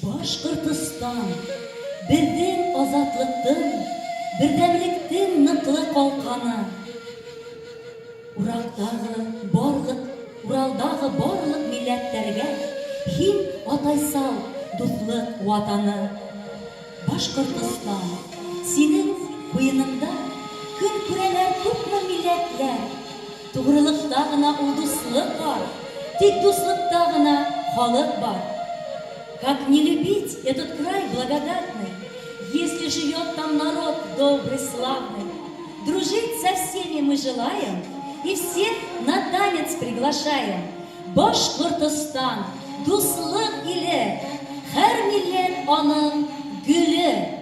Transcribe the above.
Башкортстан, безнең азатлыктың, бердәмлектең ныклы калканы. Уралдагы барлык милләтләргә һин атайсал дуслык ватаны. Башкортстан, синең куеныңда көн күрәләр күпме милләтләр. Тугрылыкта гына ул дуслык бар, тик дуслыкта гына халык бар. Как не любить этот край благодатный, если живет там народ добрый, славный? Дружить со всеми мы желаем и всех на танец приглашаем. Башкортстан, дуслык иле, һәр милләт аның гөле.